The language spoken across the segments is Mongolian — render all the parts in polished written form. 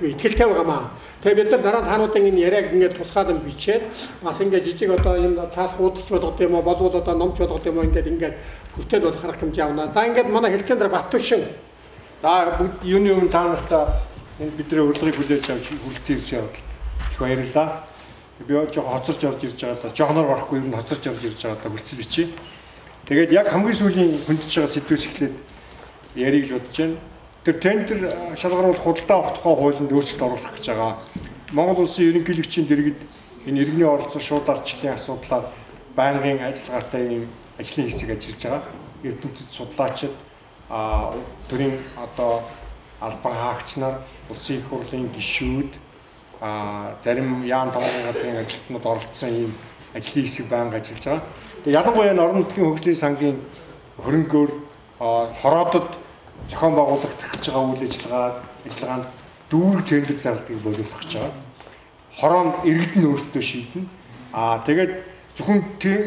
итгэлтэй байгаамаа. Тэгээ бид нар дараа нь таануудын энэ яриаг ингээд тусгаалan бичээд бас ингээд жижиг одоо юм цаас хуудас болгох юм уу болов одоо номч болгох юм уу ингээд хүртэл болох арга хэмжээ авна. За ингээд манай хэлцэн дээр Баттушин. За юуны өмнө та нартай энэ бидний урилгыг хүлээж авч хүрэлцэн ирсэн явдал их баярлалаа. Би жоохон хоцорч орж ирж байгаа. Жоохноор барахгүй ер нь хоцорч орж ирж байгаа хүрэлцэн бичээ. Тэгээд яг хамгийн сүүлийн хөндөж байгаа сэдвээс эхлээд ярих гэж бодож байна. Тэр тендер шалгаруулах худалдаа авах тухай хуулинд өөрчлөлт оруулах гэж байгаа. Монгол улсын ерөнхийлөгчийн дэргэд энэ иргэний оролцоо шууд ардчлалын асуудлаар байнгын ажиллагаатай ийм ажлын хэсэг ажиллаж байгаа. Эрдэмтэд судлаачид төрийн одоо албан хаагч нар, улсын их хурлын гишүүд, зарим яам тамгын газрын ажилтнууд оролцсон ийм ажлын хэсэг байнга ажиллаж байгаа. Тэгээ ялангуяа орон нутгийн хөгжлийн сангийн хөрөнгөөр хороодод зохион байгуулагдах гэж байгаа үйл ажиллагаанд дүүрэг тендер зарлалтыг боловсруулах гэж байгаа. Хороонд иргэд нь өөрсдөө шийднэ. Тэгээд зөвхөн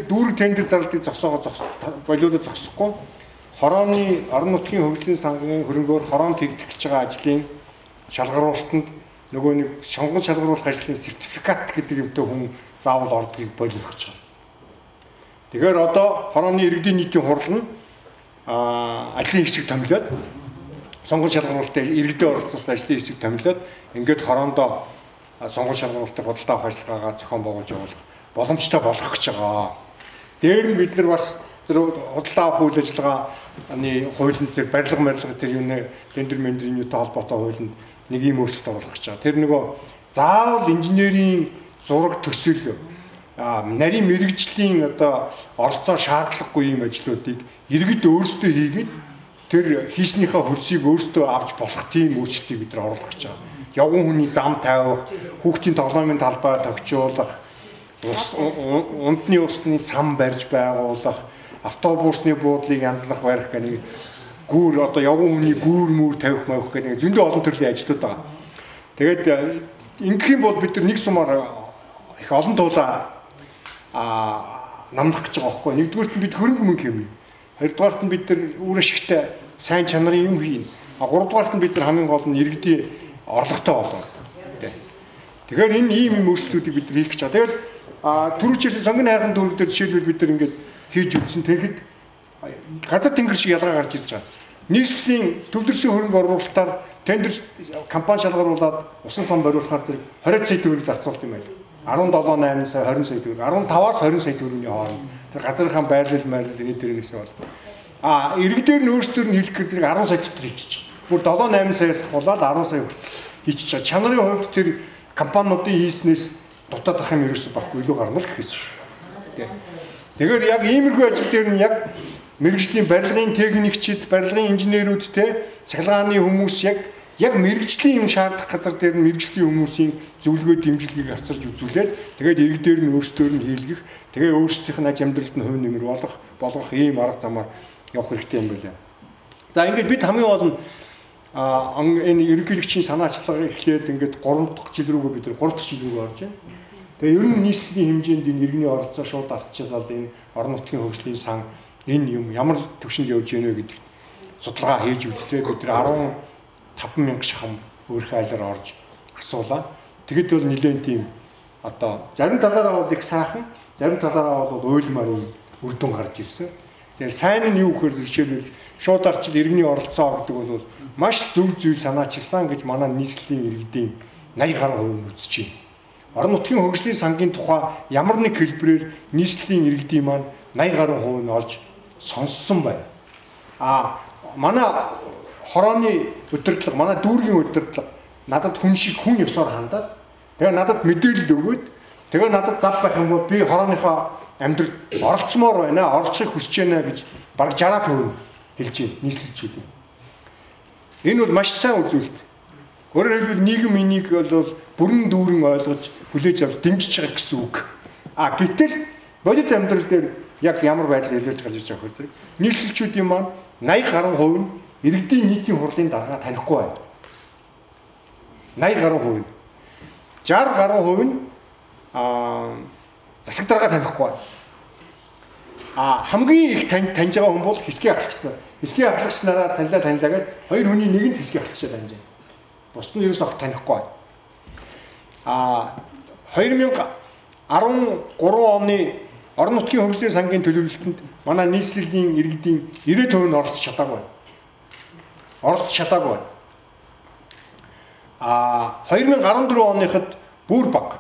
дүүрэг тендер зарлалтыг боловсруулах зогсохгүй хорооны орон нутгийн хөгжлийн сангийн хөрөнгөөр хороонд хийгдэх гэж байгаа ажлын шалгаруулалтанд нөгөө нэг шонгон шалгаруулах ажлын сертификат гэдэг юмтай хүн заавал ордгийг боловсруулах гэж байгаа. Тэгэхээр одоо хорооны иргэдийн нийтийн хурал нь ажлын хэсэг томилоод сонгон шалгаруулалтад иргэдээ оролцуулсан ажлын хэсэг томилоод ингээд хороондоо сонгон шалгаруулалтыг худалдаа авах ажиллагаагаа зохион байгуулж явуулах боломжтой болгох гэж байгаа. Дээр нь бид нар бас тэр худалдаа авах үйл ажиллагааны хуулинд тэр барилга тэр юуны тендер мендрийн юутай холбоотой хуулинд нэг юм өөрчлөлт оруулах гэж байгаа. Тэр нөгөө заавал инженерийн зураг төсөл нарийн мэрэгжлийн одоо оролцоо шаардлагагүй юм ажлуудыг иргэд өөрсдөө хийгээд тэр хийснийхээ хөлсийг өөрсдөө авч болох тийм өөрчлөлтийг бид нар оруулах гэж байгаа. Явган хүний зам тавих, хүүхдийн тоглоомын талбай тогтжуулах, унтны усны сан барьж байгуулах, автобусны буудлыг янзлах барих гэх нэг гүүр одоо явган хүний гүүр мүр тавих маявах гэх нэг зөндөө олон төрлийн ажлууд байгаа. Тэгээд ингэх юм бол бид нар нэг сумаар их олон туулаа намлах гэж байгаа байхгүй. Нэгдүгээрт нь бид хөрөнгө мөнгө хэмнэ. Хоёрдугаарт нь бид нар үр ашигтай сайн чанарын юм хийн. Гуравдугаарт нь бид нар хамгийн гол нь иргэдийн орлоготой болоо. Тэгэхээр энэ ийм юм өөрчлөлтүүдийг бид нар хийх гэж байгаа. Тэгээд түрүүчээс сонгоны хайрхан дүүрэг дээр жишээлбэл бид нар ингээд хийж үзсэн. Тэгэхэд газар тэнгэр шиг ялгаа гарч ирж байгаа. Нийслэлийн төвлөрсөн хөрөнгө оруулалтаар тендер компани шалгаруулад усан сан бариулахаар зэрэг 20 сая төгрөг зарцуулт юм байна. 17-8 сая 20 сая төгрөг 15-аас 20 сая төгрөгийн хооронд тэр газрынхаа байрлал энэ төрнөөс бол иргэдээр нь өөрсдөр нь хийх гэж 10 сая дотор хийчих. Бүр 7-8 саяас хулаад 10 сая хийчих чаа. Чанарын хувьд тэр компаниудын хийснээс дутаад ах юм ерөөсөй баггүй илүү гарна л гэхээс шүү. Тэгэхээр яг иймэрхүү ажил дээр нь яг мэрэгжлийн барилгын техникчид, барилгын инженерүүдтэй цахилгааны хүмүүс яг мэрэгжлийн юм шаардах газар дээр нь мэрэгжлийн хүмүүсийн зөвлөгөө дэмжлэгийг авчирч үзүүлээд тэгээд иргэдээр нь өөрсдөө нь хийлгэх, тэгээд өөрсдийнх нь аж амьдралд нь хувь нэмэр болгох ийм арга замаар явах хэрэгтэй юм байна. За ингээд бид хамгийн гол нь энэ ерөнхийлөгчийн санаачлагыг эхлээд ингээд 3 дахь жил рүүгээ бид 3 дахь жил рүү орж байна. Тэгээ ер нь нийслэлийн хэмжээнд энэ иргэний оролцоо шууд ардчилаад энэ орон нутгийн хөгжлийн сан энэ юм ямар төвшөнд явж гэнэ гэдэгт судалгаа хийж үзлээ. Бид нар 15,000 шахам өөрхөн айлаар орж асуулаа. Тэгэд бол нэлээд тийм одоо зарим талаараа бол их сайхан, зарим талаараа бол уйлмаар үр дүн гарч ирсэн. Тэгэхээр сайн нь юу гэхээр жишээлбэл шууд ардчил иргэний оролцоо гэдэг бол маш зөв зүйл санаачилсан гэж манай нийслэлийн иргэдийн 80% үзэж байна. Орон нутгийн хөгжлийн сангийн тухай ямар нэг хэлбэрээр нийслэлийн иргэдийн маань 80% нь олж сонссон байна. Манай хорооны удирдлага, манай дүүргийн удирдлага надад хүн шиг хүн ёсоор хандаад тэгээ надад мэдээлэл өгөөд тэгээ надад зав байх юм бол би хорооныхоо амьдралд оролцмоор байна, оролцохыг хүсэж байна гэж бараг 60% хэлж байна нийслэлчүүд. Энэ бол маш сайн үзүүлэлт. Өөрөөр хэлбэл нийгэм энийг бол бүрэн дүүрэн ойлгож хүлээж авч дэмжиж байгаа гэсэн үг. Гэтэл бодит амьдрал дээр яг ямар байдлаар илэрч гарч ирж байгаа вэ? Нийслэлчүүдийн маань 80% нь иргэдийн нийтийн хурлын дарга танихгүй байна. 80% нь. 60% нь засаг дарга танихгүй байна. Хамгийн их таньж байгаа хүн бол хэсгийн ахлагч нар. Хэсгийн ахлагч нараа таньлаа гэдэг хоёр хүний нэгэнд хэсгийн ахлагчаа таньж байна. Бусд нь ерөөс огт танихгүй байна. 2013 оны орон нутгийн хөгжлийн сангийн төлөвлөлтөнд манай нийслэлийн иргэдийн 90% нь оролцож чадаагүй. 2014 оныхад бүр бага.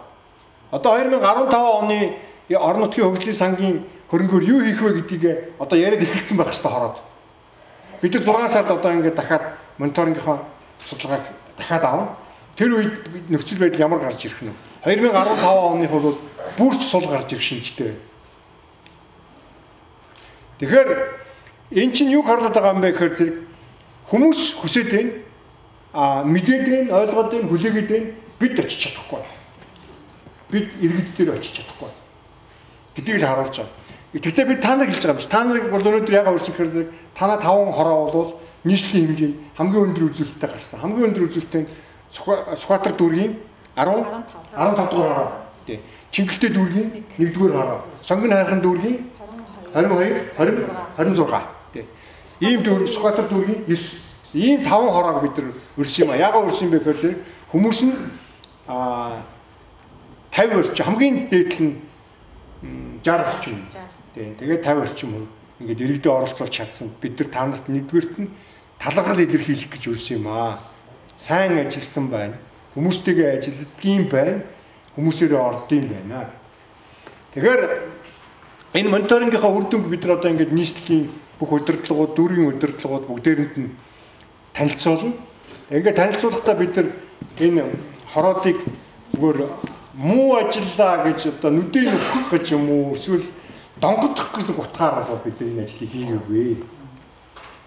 Одоо 2015 оны орон нутгийн хөгжлийн сангийн хөрөнгөөр юу хийх вэ гэдгийг одоо яриад эхэлсэн байх хэрэгтэй хороод. Бид нар 6 сард одоо ингээд дахиад мониторингийнхаа судалгааг дахиад авна. Тэр үед нөхцөл байдал ямар гарч ирэх нь. 2015 оных бол бүрч сул гарч ирэх шинжтэй. Тэгэхээр эн чинь юу харлаад байгаа юм бэ гэхээр зэрэг хүмүүс хүсээд байна, мэдээд байна, ойлгоод байна, хүлээгээд байна. Бид очиж чадахгүй. Бид иргэд дээр очиж чадахгүй. Гэдгийг л харуулж байгаа. Гэхдээ бид та нарыг хэлж байгаа юм чи. Та нарыг бол өнөөдөр яг өөрсөөр хэрэг танаа 5 хороо бол нийслэлийн хэмжээнд хамгийн өндөр үзүүлэлттэй гарсан. Хамгийн өндөр үзүүлэлттэй Сүхбаатар дүүргийн 15 дугаар хороо. Тий. Чингэлтэй дүүргийн 1-р хороо. Сонгон хайрхан дүүргийн 22, 26. Тий. Ийм дүүрэг Сүхбаатар дүүргийн 9. Ийм 5 хороог бид нар өрсөн юм а. Яагаад өрсөн бэ гэхээр хүмүүс нь 50 орчим хамгийн дээд нь 60 орчим. Тэгээд 50 орчим хүн ингээд иргэдэд оролцуулж чадсан. Бид нар та нарт нэгдүгээрт нь талархал илэрхийлэх гэж өрсөн юм аа. Сайн ажилласан байна. Хүмүүстэйгээ ажилладгийн байна. Хүмүүсээрээ ордгийн байна. Тэгэхээр энэ мониторингийнхаа үр дүнг бид нар одоо ингээд нийслэлийн бүх удирдлагууд, дүүргийн удирдлагууд бүгдээрэнд нь танилцуулна. Ингээд танилцуулахдаа бид нар энэ хороодыг зүгээр муу ажиллаа гэж одоо нүдээ нөхөх гэж юм уу эсвэл донгодох гэж утгаараа бид нар энэ ажлыг хийгээгүй.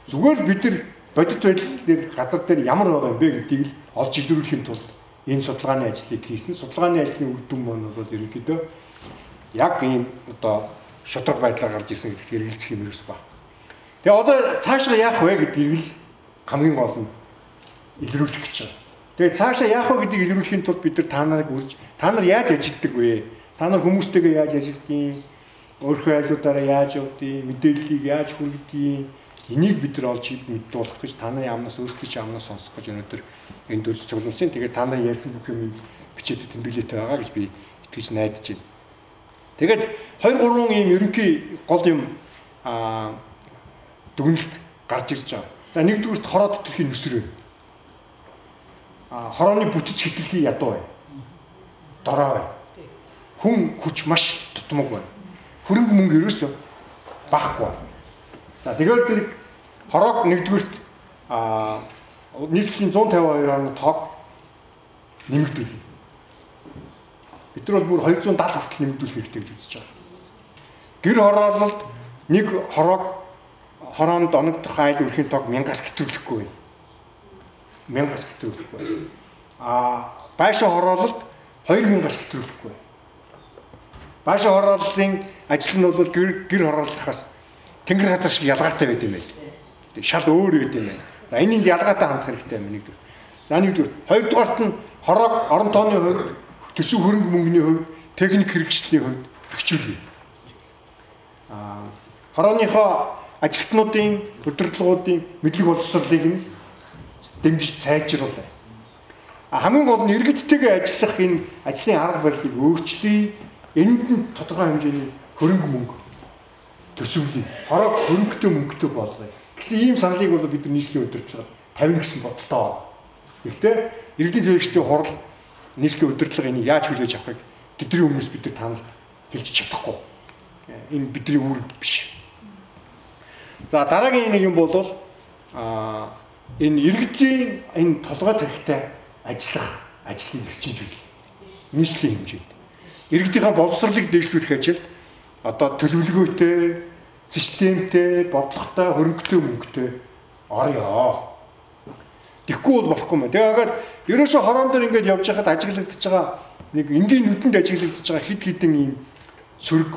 Зүгээр бид нар бодит байдал дээр газар дээр ямар байгаа юм бэ гэдгийг л олж илрүүлэхийн тулд энэ судалгааны ажлыг хийсэн. Судалгааны ажлын үр дүн маань бол ерөнхийдөө яг ийм одоо шудраг байдлаар гарч ирсэн гэдэгт хэрэгэлцэх юм ерөөс баг. Тэгээ одоо цаашаа яах вэ гэдгийг л хамгийн гол нь илрүүлэх гэж байна. Тэгээ цаашаа яах вэ гэдгийг илрүүлэхийн тулд бид нар та нарыг үрж та нар яаж ажилладаг вэ? Та нар хүмүүстэйгээ яаж ажилладгийг, өөрийнхөө айлуудаараа яаж явдгийг, мэдээллийг яаж хүргэдгийг энийг бид нар олж мэдүүлэх гэж та нарын амнаас өөрсдөө чи амнаас сонсох гэж өнөөдөр энэ дөрс цуглуулсан. Тэгээд та нар ярьсан бүх юм бичээд тэмдэглэлтэй байгаа гэж би итгэж найдаж байна. Тэгээд 2-3 ийм ерөнхий гол юм дүгнэлт гарч ирж байгаа. За нэгдүгürt хороо доторхийн нүсрээ. Хорооны бүтэц хэтэрхий ядуу бай. Дорой бай. Хүн хүч маш тутмаг байна. Хөрөнгө мөнгө ерөөсөө багхгүй. За тэгээд зэрэг хороог нэгдүгürt нийслэлийн 152 орны тоог нэмэгдүүлнэ. Бид нар бол бүр 270 хүртэл нэмэгдүүлэх хэрэгтэй гэж үзэж байгаа. Гэр хороололд нэг хороонд оногдох айл өрхийн тоог 1000-аас гэтрүүлэхгүй. 1000-аас гэтрүүлэхгүй. Байшин хороололд 2000-аас гэтрүүлэхгүй. Байшин хорооллын ажил нь бол гэр хорооллохоос тэнгэр газар шиг ялгаатай байт юм байна. Шал өөр байт юм байна. За энэнд ялгаатай хандах хэрэгтэй юм нэгдүгээр. За нэгдүгээр. Хоёрдугаарт нь хороог орон тооны хувьд, төсөв хөрөнгө мөнгөний хувьд, техник хэрэгслийн хувьд хөгжүүлнэ. Хорооныхоо ажилтнуудын, удирдлагуудын мэдлэг боловсролыг нь дэмжиж сайжруулах. Хамгийн гол нь иргэдтэйгээ ажиллах энэ ажлын арга барилыг өөрчлөе. Энд нь тодорхой хэмжээний хөрөнгө мөнгө төсөвлөе. Хороог хөрөнгөтэй мөнгөтэй болгоё. Гэсэн ийм саналыг бол бид нар нийслэлийн удирдлагад тавина гэсэн бодлоо. Гэхдээ иргэдийн төлөөлөгчдийн хурал нийслэлийн удирдлага энийг яаж хүлээж авахыг тэдний өмнөөс бид нар танилд хэлж чадахгүй. Энэ бидний үүрэг биш. За дараагийн нэг юм бол энэ иргэдийн энэ толгой тарихтай ажиллах ажлын эрчим зүйл. Нийслэлийн хэмжээнд. Иргэдийнхээ боловсролыг дэвшүүлэх ажилд одоо төлөвлөгөөтэй, системтэй, бодлоготой, хөрөнгөтэй, мөнгөтэй орё. Тэгэхгүй бол болохгүй мэн. Тэгээд ерөөсө хороон дээр ингээд явж байхад ажиглагдаж байгаа нэг энгийн нүдэнд ажиглагдаж байгаа хид хідэн ийм сөрөг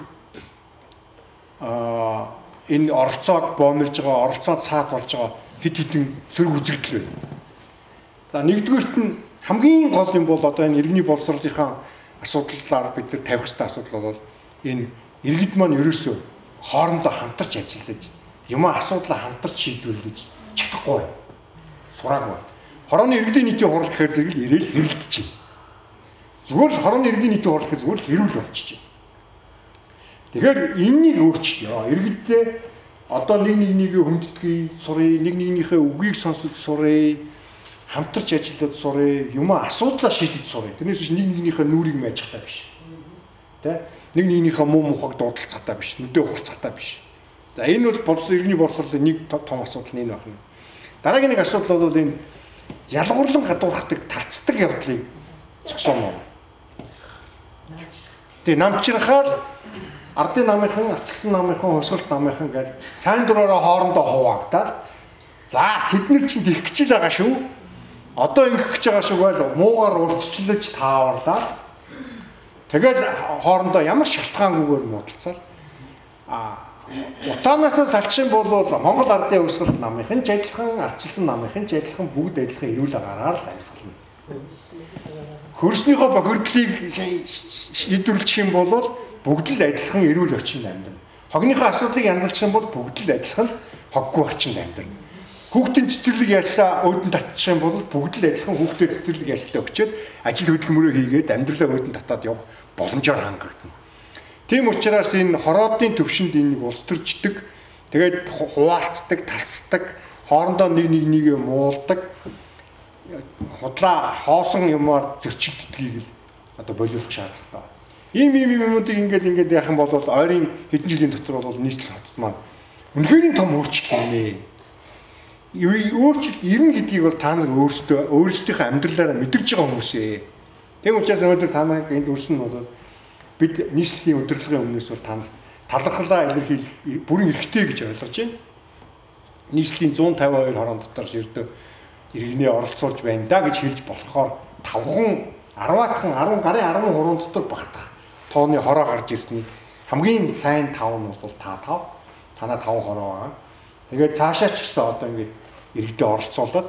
энэ оролцоог боомлж байгаа, оролцоо цаат болж байгаа хид хідэн сөрөг үзэгдэл байна. За нэгдүгээрт нь хамгийн гол юм бол одоо энэ иргэний боловсролынхаа асуудлаар бид нар тавих хэрэгтэй асуудал бол энэ иргэд маань ерөөсөө хоорондоо хамтарч ажиллаж, юмаа асуудлаа хамтарч шийдвэрлэж чадахгүй. Сураагүй. Хорооны иргэдийн нийтийн хурал гэхээр зэрэг ирээл хэрэлдэж байна. Зүгээр л хорооны иргэдийн нийтийн хурал гэхээр зүгээр л хэрүүл болчихж байна. Тэгэхээр энэнийг өөрчлөё. Иргэддээ одоо нэг нэгнийгээ хүндэтгий сурыг, нэг нэгнийхээ үгийг сонсож сурыг, хамтарч ажиллаад сурыг, юм асуудлаа шийдэж сурыг. Тэрнээс биш нэг нэгнийхээ нүрийг майжхтаа биш. Тэ? Нэг нэгнийхээ муу мухаг дуудалцахтаа биш, нүдээ ухалцахтаа биш. За энэ бол иргэний боловсролын нэг том асуудал нь энэ байна. Дараагийн нэг асуудал бол энэ ялгуурлан гадуурхдаг, талцдаг явдлыг зогсоомоор. Тэгээ намчирхаар ардын намынхан, арчилсан намынхан, хосголт намынхан гэдэг сайн дураараа хоорондоо хуваагдаад за тэд нар чинь тэгэх гэж байгаа шүү. Одоо ингэх гэж байгаа шүү байл муугаар урдчлаж тааварлаа. Тэгээд хоорондоо ямар шалтгаангүйгээр муудалцаар утаанаасаа салчих юм бол Монгол ардын хосголт намынхан ч адилхан, арчилсан намынхан ч адилхан бүгд адилхан эрүүл агаараар л амьсгална. Хөрснийхөө бохирдлыг шийдвэрлэх юм бол бүгд л адилхан эрүүл орчинд амьдрна. Хогныхоо асуудлыг янзалчих юм бол бүгд л адилхан хоггүй орчинд амьдрна. Хүүхдийн цэцэрлэг яслаа өөдөн татчих юм бол бүгд л адилхан хүүхдэд цэцэрлэг яслаа өгчөөд ажил хөдөлмөрөө хийгээд амьдралаа өөдөн татаад явах боломжоор хангагдана. Тийм учраас энэ хороодын төвшөнд энэ улс төрчдөг, тэгээд хуваалцдаг, талцдаг, хоорондоо нэг нэгнийгээ муулдаг, худлаа хоосон юмар зөрчилддгийг л одоо болиулах шаардлагатай. Ийм юмнуудыг ингээд яах юм бол ойрын хэдэн жилийн дотор бол нийслэл хотод маань үнэхээр том өөрчлөлтийнэ. Өөрчлөлт ирнэ гэдгийг бол та нар өөрсдийнхөө амьдралаараа мэдэрч байгаа хүмүүс ээ. Тийм учраас өнөөдөр та нарыг энд өрсөн нь бол бид нийслэлийн удирдлагын өмнөөс бол та нар талархлаа илэрхийлэх бүрэн эрхтэй гэж ойлгож байна. Нийслэлийн 152 хорон дотор ердөө иргэний оролцуулж байна да гэж хэлж болохоор 10-аатхан 10 гарын 10 хуруунд дотор багтах тооны хороо гарч ирсэн хамгийн сайн 5 нь бол танаа 5 хороо байгаа. Тэгээд цаашаа ч гэсэн одоо ингээд иргэдэд оролцуулаад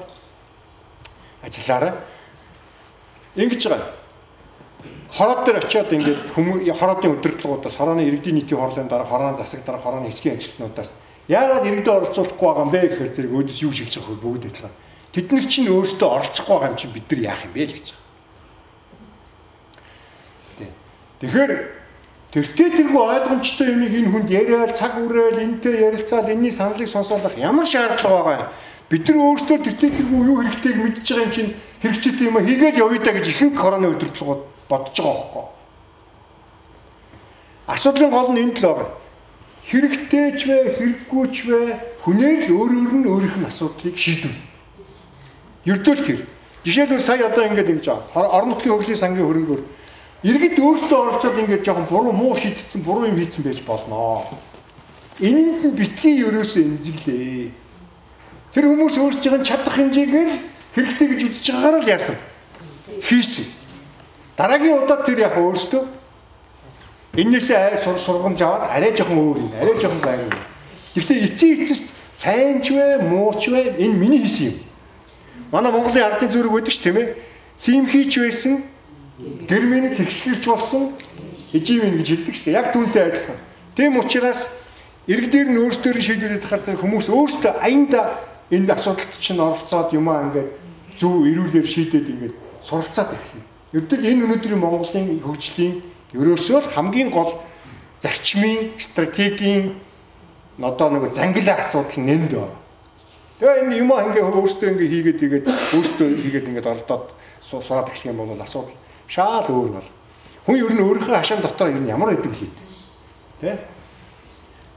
ажиллаарай. Ингэж байгаа. Хороод дээр очиод ингээд хороодын удирдлагуудаас хорооны иргэдийн нийтийн хорлын дараа хорооны засаг дараа хорооны хэсгийн ажилтнуудаас яагаад иргэдэд оролцуулахгүй байгаа юм бэ гэхээр зэрэг өөдөөс юу шилжих вэ бүгд адилхан. Тэд нар чинь өөрсдөө оролцохгүй байгаа юм чинь бид нар яах юм бэ л гэж байгаа. Тэгэхээр тэртээ тэргүй ойлгомжтой юмыг энэ хүнд яриад цаг үрээл энтэй ярилцаад энэний саналыг сонсоолох ямар шаардлага байгаа юм. Бид нар өөрсдөө тэртээ тэргүй юу хэрэгтэйг мэдж байгаа юм чинь хэрэгцээтэй юм а хийгээд явъя да гэж ихэнх хорооны удирдлагууд бодож байгаа байхгүй. Асуудлын гол нь энд л байгаа. Хэрэгтэйч вэ, хэрэггүйч вэ хүнээр л өөр нь өөрийнх нь асуудлыг шийдвэр. Ердөө тэр. Жишээлбэл сая одоо ингэж ингэж байгаа. Орон нутгийн хөгжлийн сангийн хөрөнгөөр иргэд өөрсдөө оролцоод ингэж жоохон буруу муу шийдсэн буруу юм хийсэн байж болно. Энэнд нь битгий ерөөсөө эмзэглээ. Тэр хүмүүс өөрсдийн чадах хэмжээгээр хэрэгтэй гэж үзэж байгаагаар л яасан. Хийсэн. Дараагийн удаад тэр яг өөрсдөө энээсээ сургамж аваад арай жоохон өөр юм. Арай жоохон гайгүй. Гэхдээ эцэст сайн ч вэ, муу ч вэ энэ миний хийсэн юм. Манай Монголын ардын зүрэг байдаг ч тийм ээ. Цимхийч байсан, гэрмэний цэгсгэрч болсон хиживэн гэж хэлдэг шүү дээ. Яг түүнтэй адилхан. Тийм учраас иргэдээр нь өөрсдөө шийдвэрлэх харцаар хүмүүс өөрсдөө аянда энэ асуудалд чинь оролцоод юмаа ингээд зөв эрүүлэр шийдээд ингээд суралцаад ирэх юм. Ердөө энэ өнөөдрийн Монголын хөгжлийн ерөөсөө л хамгийн гол зарчмын, стратегийн одоо нэг зангилаа асуудал нь энд байна. Тэгээ энэ юмаа ингээ өөрсдөө ингээ хийгээд өөрсдөө хийгээд ингээд оролдоод сураад эхлэх юм бол асуудал шал өөр бол. Хүн ер нь өөрийнхөө хашаан дотор ер нь ямар байдаг лээ. Тэ?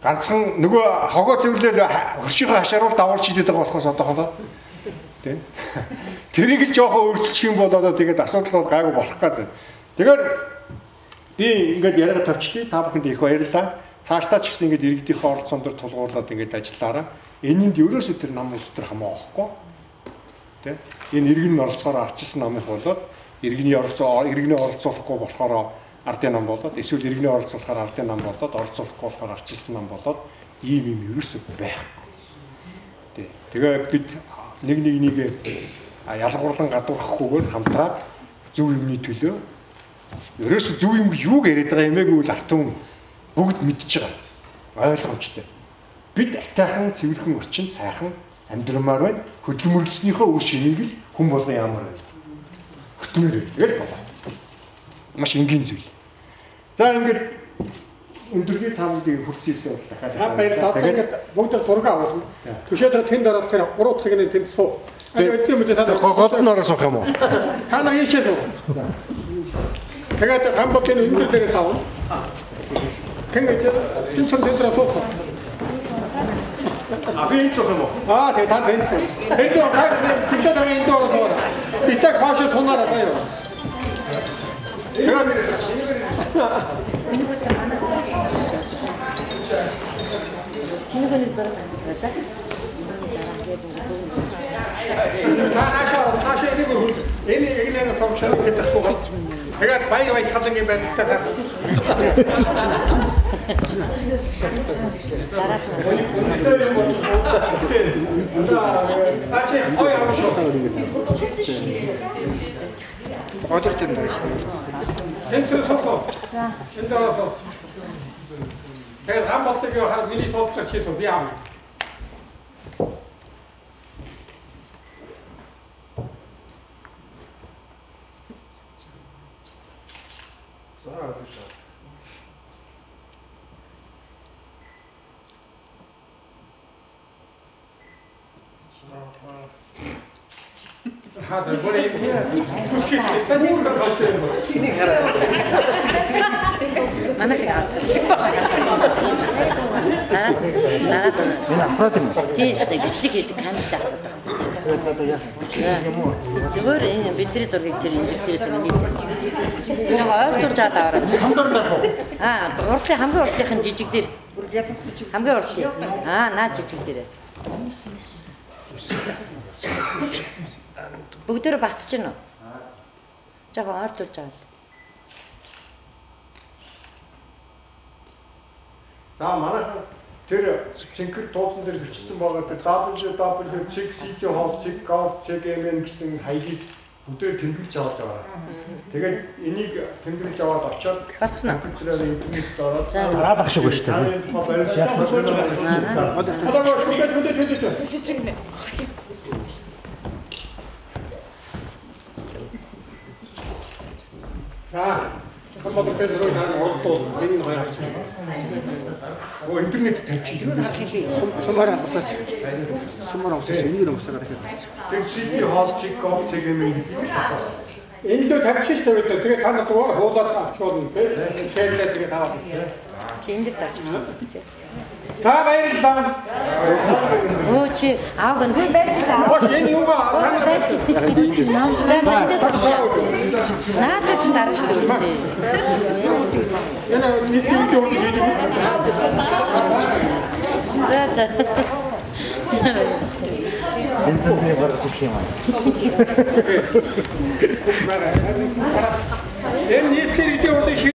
Ганцхан нөгөө хогоо цэвэрлээд хөршийнхөө хашааруул давуулж хийдэг байгаа болохоос одоохондоо тэ. Тэрийг л жоохон өөрчилчих юм бол одоо тэгээд асуудал бол гайгүй болох гэдэг. Тэгэхээр би ингээд яриага тавьчлаа. Та бүхэнд их баярлалаа. Цаашдаа ч гэсэн ингээд иргэдийнхээ оролцоон дээр тулгуурлаад ингээд ажиллаараа. Энэнд ерөөсөө тэр нам улс төр хамаа авахгүй. Тэ? Энэ иргэн оролцохоор арчилсан намынх болоод иргэний оролцуулахгүй болохоор ардын нам болоод эсвэл иргэний оролцуулахаар ардын нам болоод оролцуулахгүй болохоор арчилсан нам болоод ийм юм ерөөсөө байхгүй. Тэ. Тэгээ бид нэг нэгнийгээ ялгуурлан гадуурхахгүйгээр хамтраад зөв юмны төлөө ерөөсөө зөв юм гэж юу яриад байгаа юм бэ гэвэл ард түмэн бүгд мэдж байгаа. Ойлгомжтой. Бид атайхан цэвэрхэн орчинд сайхан амьдрамаар байна. Хөдөлмөрлөснийхөө үр шимийг л хүн болгон ямар байна. Хөтмөр тэгэл болоо. Маш энгийн зүйл. За ингээд өндөргийн таамуудыг хүрцээсэн бол дахиад баярлалаа. Тэгээд бүгд зураг авсан. Түшээд тэнд ороод тэр 3 цагийн тэнд суу. Гол нь ороо суух юм уу? Хана ийшээ суу. Тэгээд хамботын өндөр дээрээ саав. Тэнгэж тэнцэн дээр суух. А би энэ суух юм уу? Тэгээд та тэнцэн. Тэгээд түшээд энэ дээр ороо суу. Битээ хаашаа сунараа таяа. Нэг зураг авчихсан. Энэ функшн гэдэг нь тэгээд баяр хатан юм байна та. 어떨 땐 텐트 섰어. 텐트 와서. 제가 한 번 때려 한 미니 소프트 해서 미안. 하들 머리 만나게 тийш бичлэг хийдэг камер таах. Зүгээр энэ бидний зургийг тэр энэ дээрээс нэг ойр турж аваад аваад. Урдлын хамгийн урдлынхын жижиг дээр. Хамгийн урдлын. Наа жижиг дээр. Бүгдөө багтж гинөө. Жаахан ойр турж аваад. За манайхан тэр цэнхэр дуусан дээр бичсэн байгаа тэр www.cig.gov.cgmn гэсэн хаягийг бүгдээ тэмдэглэж аваад байгаа. Тэгээд энийг тэмдэглэж аваад очиод компьютераар интернетд ороод дараад ах шиг ба шүү дээ. За Хамбот Петров нар ордоо миний хоёр авч байна. Интернет тавьчих. Сумаар авсаач. Энийг нь авсаа гарах. Тэр cig.gov.cgmn энэ дэ тавьчих шүү дээ. Тэгээ та нар дугаар хуулаад шууд тийм шеэрлээ тэгээ таваа. Энд тавьчихсан шүү дээ. За баярлалаа. Чи ааг нь байж та. Энэ юм аа. Наад ч дараа шүү дээ. Энэ видео хийдэг. За. Энтэн зэ гарах юм аа.